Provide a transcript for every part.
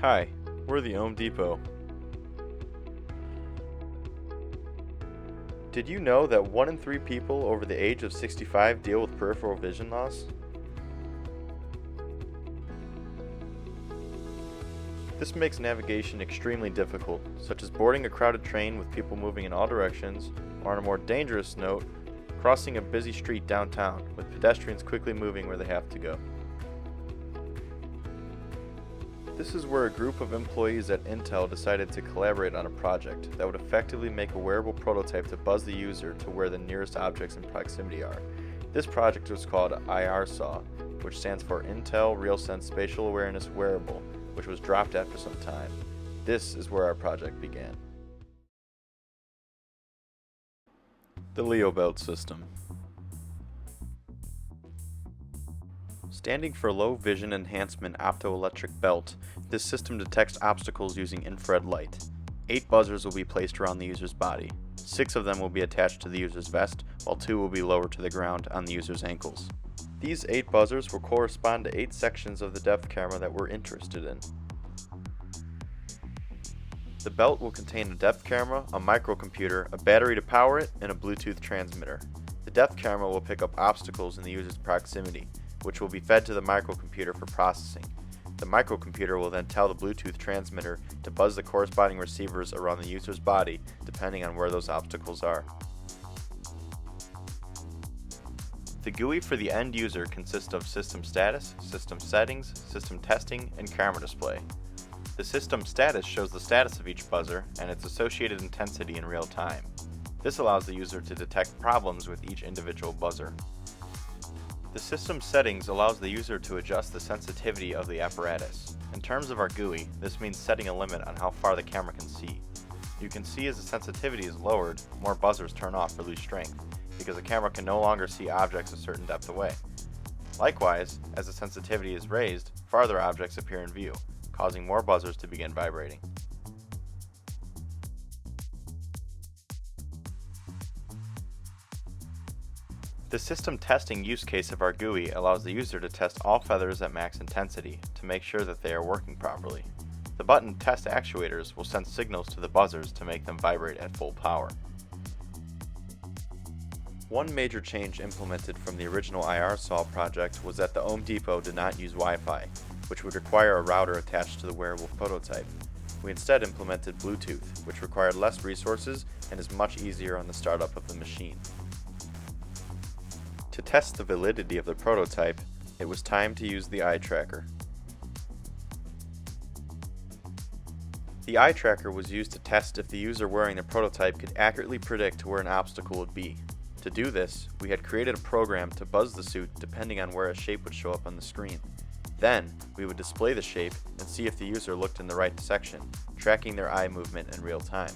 Hi, we're the Home Depot. Did you know that 1 in 3 people over the age of 65 deal with peripheral vision loss? This makes navigation extremely difficult, such as boarding a crowded train with people moving in all directions, or on a more dangerous note, crossing a busy street downtown with pedestrians quickly moving where they have to go. This is where a group of employees at Intel decided to collaborate on a project that would effectively make a wearable prototype to buzz the user to where the nearest objects in proximity are. This project was called IRSAW, which stands for Intel RealSense Spatial Awareness Wearable, which was dropped after some time. This is where our project began. The Leo Belt System. Standing for Low Vision Enhancement Opto-Electric Belt, this system detects obstacles using infrared light. 8 buzzers will be placed around the user's body. 6 of them will be attached to the user's vest, while 2 will be lowered to the ground on the user's ankles. These 8 buzzers will correspond to 8 sections of the depth camera that we're interested in. The belt will contain a depth camera, a microcomputer, a battery to power it, and a Bluetooth transmitter. The depth camera will pick up obstacles in the user's proximity, which will be fed to the microcomputer for processing. The microcomputer will then tell the Bluetooth transmitter to buzz the corresponding receivers around the user's body depending on where those obstacles are. The GUI for the end user consists of system status, system settings, system testing, and camera display. The system status shows the status of each buzzer and its associated intensity in real time. This allows the user to detect problems with each individual buzzer. The system settings allows the user to adjust the sensitivity of the apparatus. In terms of our GUI, this means setting a limit on how far the camera can see. You can see as the sensitivity is lowered, more buzzers turn off or lose strength, because the camera can no longer see objects a certain depth away. Likewise, as the sensitivity is raised, farther objects appear in view, causing more buzzers to begin vibrating. The system testing use case of our GUI allows the user to test all feathers at max intensity to make sure that they are working properly. The button test actuators will send signals to the buzzers to make them vibrate at full power. One major change implemented from the original IRSAW project was that the Home Depot did not use Wi-Fi, which would require a router attached to the wearable prototype. We instead implemented Bluetooth, which required less resources and is much easier on the startup of the machine. To test the validity of the prototype, it was time to use the eye tracker. The eye tracker was used to test if the user wearing the prototype could accurately predict where an obstacle would be. To do this, we had created a program to buzz the suit depending on where a shape would show up on the screen. Then, we would display the shape and see if the user looked in the right section, tracking their eye movement in real time.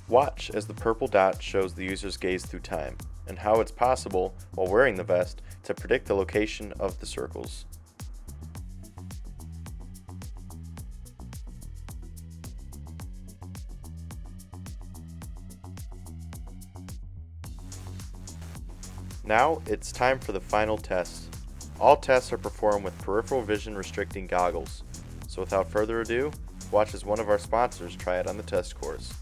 Watch as the purple dot shows the user's gaze through time, and how it's possible, while wearing the vest, to predict the location of the circles. Now it's time for the final test. All tests are performed with peripheral vision restricting goggles. So without further ado, watch as one of our sponsors try it on the test course.